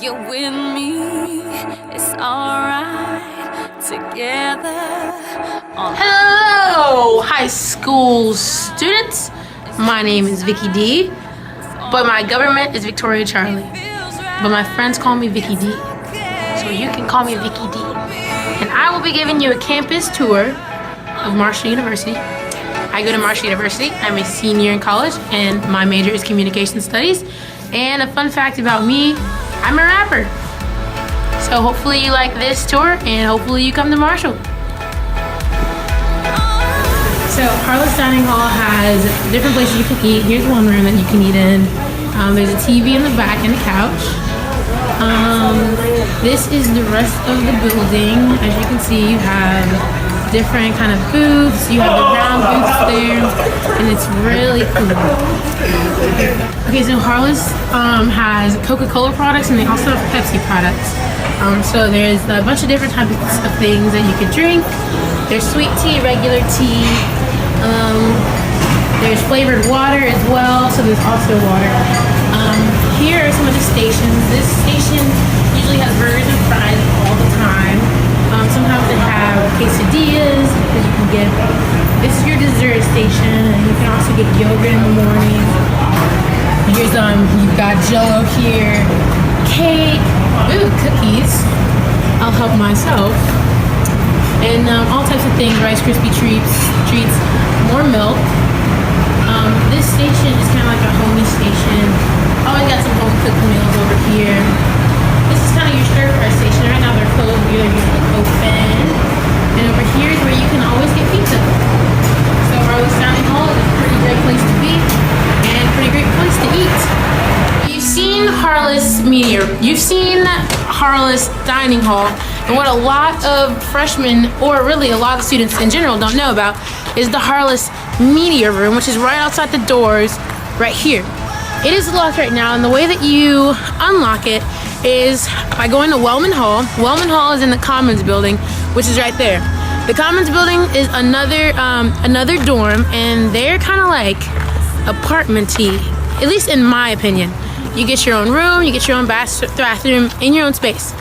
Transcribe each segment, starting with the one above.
You're with me, it's alright, together. Hello, high school students. My name is Vicky D, but my government is Victoria Charlie. But my friends call me Vicky D, so you can call me Vicky D. And I will be giving you a campus tour of Marshall University. I go to Marshall University. I'm a senior in college, and my major is communication studies. And a fun fact about me, I'm a rapper. So hopefully you like this tour, and hopefully you come to Marshall. So Harless Dining Hall has different places you can eat. Here's one room that you can eat in. There's a TV in the back and a couch. This is the rest of the building. As you can see, you have different kind of booths. You have the round booths there, and it's really cool. Okay, so Harless has Coca-Cola products, and they also have Pepsi products. So there's a bunch of different types of things that you could drink. There's sweet tea, regular tea. There's flavored water as well, so there's also water. Here are some of the stations. This station usually has burgers and fries all the time. Sometimes they have quesadillas that you can get. This is your dessert station, and you can also get yogurt in the morning. Here's you've got Jell-O here, cake, ooh, cookies. I'll help myself. And all types of things, Rice Krispie treats, more milk. This station is kind of like a homey station. Always got some home cooked meals over here. This is kind of your stir fry station. Right now they're closed, but they're usually open. And over here is where you can always get pizza. So Harless Dining Hall is a pretty great place to be and a pretty great place to eat. You've seen Harless Media. You've seen Harless Dining Hall. And what a lot of freshmen, or really a lot of students in general, don't know about is the Harless Media Room, which is right outside the doors right here. It is locked right now, and the way that you unlock it is by going to Wellman Hall. Wellman Hall is in the Commons building, which is right there. The Commons building is another dorm, and they're kind of like apartment-y, at least in my opinion. You get your own room, you get your own bathroom, in your own space.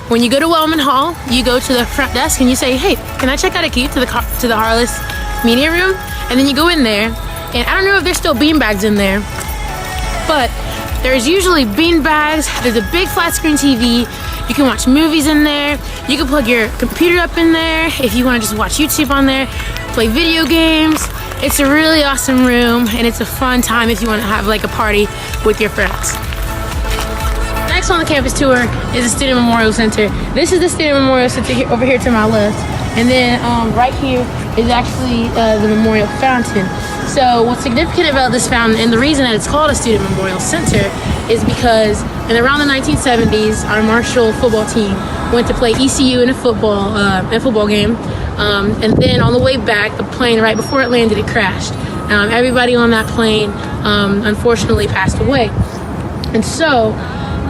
When you go to Wellman Hall, you go to the front desk and you say, "Hey, can I check out a key to the Harless Media Room?" And then you go in there, and I don't know if there's still beanbags in there, but there's usually beanbags. There's a big flat screen TV. You can watch movies in there. You can plug your computer up in there if you want to just watch YouTube on there, play video games. It's a really awesome room, and it's a fun time if you want to have like a party with your friends. Next on the campus tour is the Student Memorial Center. This is the Student Memorial Center here, over here to my left. And then right here is actually the Memorial Fountain. So what's significant about this fountain, and the reason that it's called a Student Memorial Center, is because in around the 1970s, our Marshall football team went to play ECU in a football game. And then on the way back, the plane, right before it landed, it crashed. Everybody on that plane unfortunately passed away. And so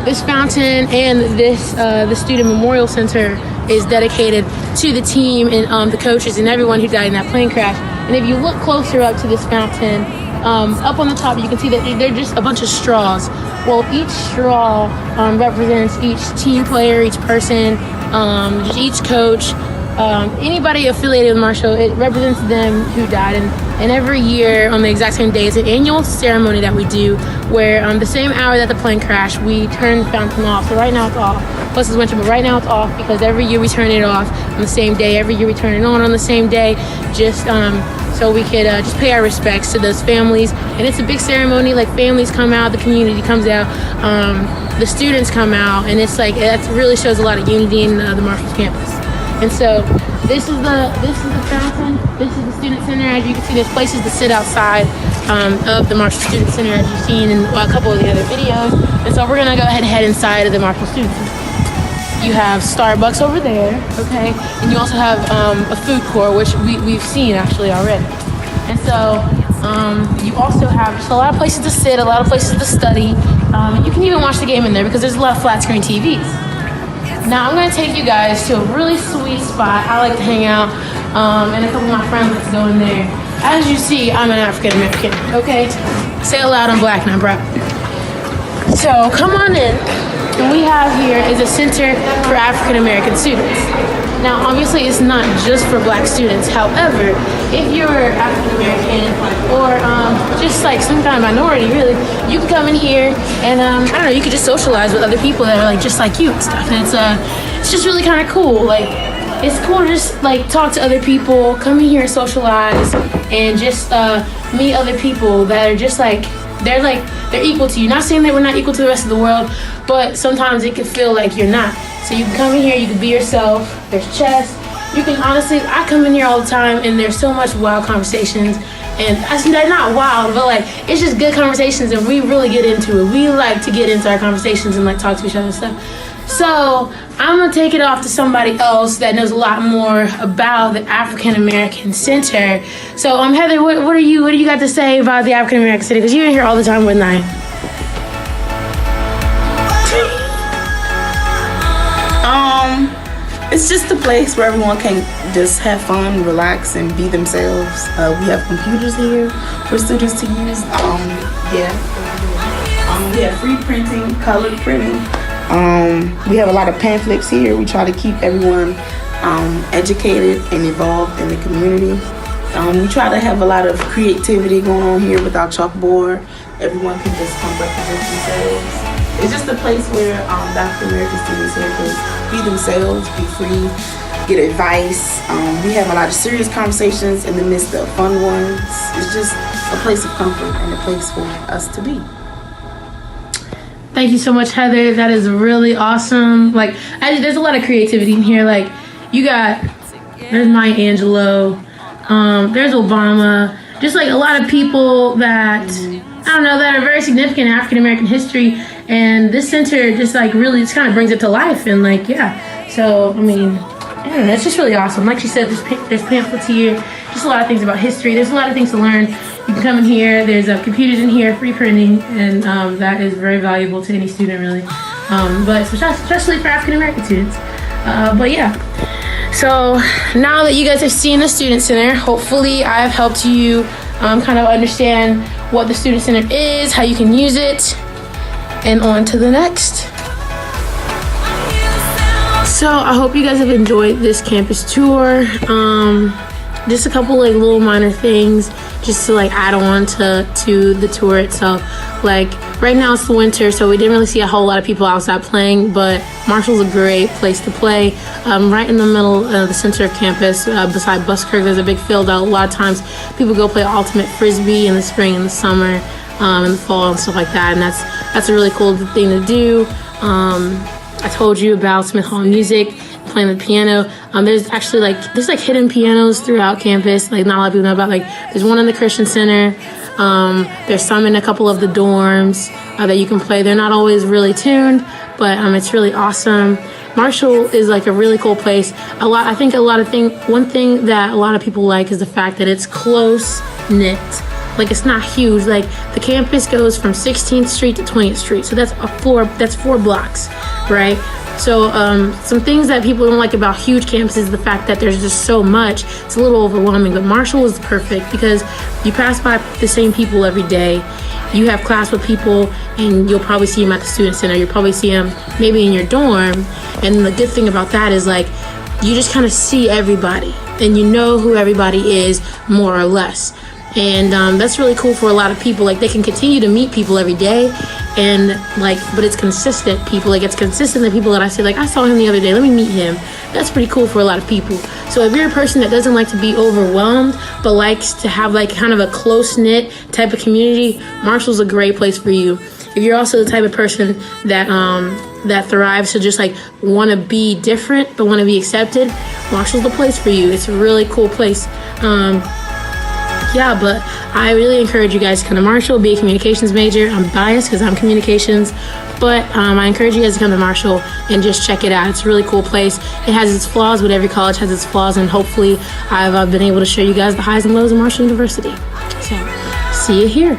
this fountain and the Student Memorial Center is dedicated to the team and the coaches and everyone who died in that plane crash. And if you look closer up to this fountain, up on the top you can see that they're just a bunch of straws. Well, each straw represents each team player, each person, just each coach, anybody affiliated with Marshall. It represents them who died. And every year on the exact same day, it's an annual ceremony that we do where the same hour that the plane crashed, we turn the fountain off. So right now it's off. Plus it's winter, but right now it's off because every year we turn it off on the same day. Every year we turn it on the same day, just so we could just pay our respects to those families. And it's a big ceremony. Like, families come out, the community comes out, the students come out, and it's like, that really shows a lot of unity in the Marshall campus. And so this is the fountain. This is the student center. As you can see, there's places to sit outside of the Marshall Student Center, as you've seen in a couple of the other videos. And so we're gonna go ahead and head inside of the Marshall Student Center. You have Starbucks over there, okay? And you also have a food court, which we've seen actually already. And so you also have just a lot of places to sit, a lot of places to study. You can even watch the game in there because there's a lot of flat screen TVs. Now I'm gonna take you guys to a really sweet spot. I like to hang out, and a couple of my friends like to go in there. As you see, I'm an African American, okay? Say it loud, I'm black and I'm proud. So come on in, and we have here is a center for African American students. Now, obviously, it's not just for Black students. However, if you're African American or just like some kind of minority, really, you can come in here and I don't know, you could just socialize with other people that are like just like you and stuff. And it's just really kind of cool. Like, it's cool to just like talk to other people, come in here and socialize, and just meet other people that are just like they're equal to you. Not saying that we're not equal to the rest of the world, but sometimes it can feel like you're not. So you can come in here, you can be yourself. There's chess. You can honestly, I come in here all the time, and there's so much wild conversations. And they're not wild, but like it's just good conversations, and we really get into it. We like to get into our conversations and like talk to each other and stuff. So I'm gonna take it off to somebody else that knows a lot more about the African American Center. So Heather, what do you got to say about the African American Center? Because you're in here all the time, wouldn't I? It's just a place where everyone can just have fun, relax, and be themselves. We have computers here for students to use. We have free printing, colored printing. We have a lot of pamphlets here. We try to keep everyone educated and involved in the community. We try to have a lot of creativity going on here with our chalkboard. Everyone can just come represent themselves. It's just a place where the African American students here can be themselves, be free, get advice. We have a lot of serious conversations in the midst of fun ones. It's just a place of comfort and a place for us to be. Thank you so much, Heather. That is really awesome. Like, there's a lot of creativity in here. Like, there's Maya Angelou, there's Obama, just like a lot of people that, I don't know, that are very significant in African American history. And this center just like really just kind of brings it to life. And like, yeah. So, I mean, I don't know, it's just really awesome. Like she said, there's pamphlets here, just a lot of things about history. There's a lot of things to learn. You can come in here. There's computers in here, free printing, and that is very valuable to any student, really. But especially for African American students. But yeah. So now that you guys have seen the Student Center, hopefully I have helped you kind of understand what the Student Center is, how you can use it, and on to the next. So I hope you guys have enjoyed this campus tour. Just a couple like little minor things just to like add on to the tour itself. Like right now it's the winter, so we didn't really see a whole lot of people outside playing, but Marshall's a great place to play. Right in the middle of the center of campus, beside Buskirk, there's a big field out. A lot of times people go play ultimate frisbee in the spring and the summer, in the fall and stuff like that, and that's a really cool thing to do. I told you about Smith Hall Music, playing the piano. There's actually there's hidden pianos throughout campus. Like not a lot of people know about. Like there's one in the Christian Center. There's some in a couple of the dorms that you can play. They're not always really tuned, but it's really awesome. Marshall is like a really cool place. One thing that a lot of people like is the fact that it's close knit. Like it's not huge. Like the campus goes from 16th Street to 20th Street. So that's 4 blocks, right? So some things that people don't like about huge campuses is the fact that there's just so much. It's a little overwhelming, but Marshall is perfect because you pass by the same people every day. You have class with people and you'll probably see them at the Student Center. You'll probably see them maybe in your dorm. And the good thing about that is like you just kind of see everybody and you know who everybody is more or less. And that's really cool for a lot of people. Like they can continue to meet people every day, and but it's consistent people. Like it's consistent the people that I say, like I saw him the other day, let me meet him. That's pretty cool for a lot of people. So if you're a person that doesn't like to be overwhelmed, but likes to have like kind of a close knit type of community, Marshall's a great place for you. If you're also the type of person that that thrives to just like want to be different but want to be accepted, Marshall's the place for you. It's a really cool place. Yeah, but I really encourage you guys to come to Marshall, be a communications major. I'm biased because I'm communications, but I encourage you guys to come to Marshall and just check it out. It's a really cool place. It has its flaws, but every college has its flaws, and hopefully I've been able to show you guys the highs and lows of Marshall University. So, see you here.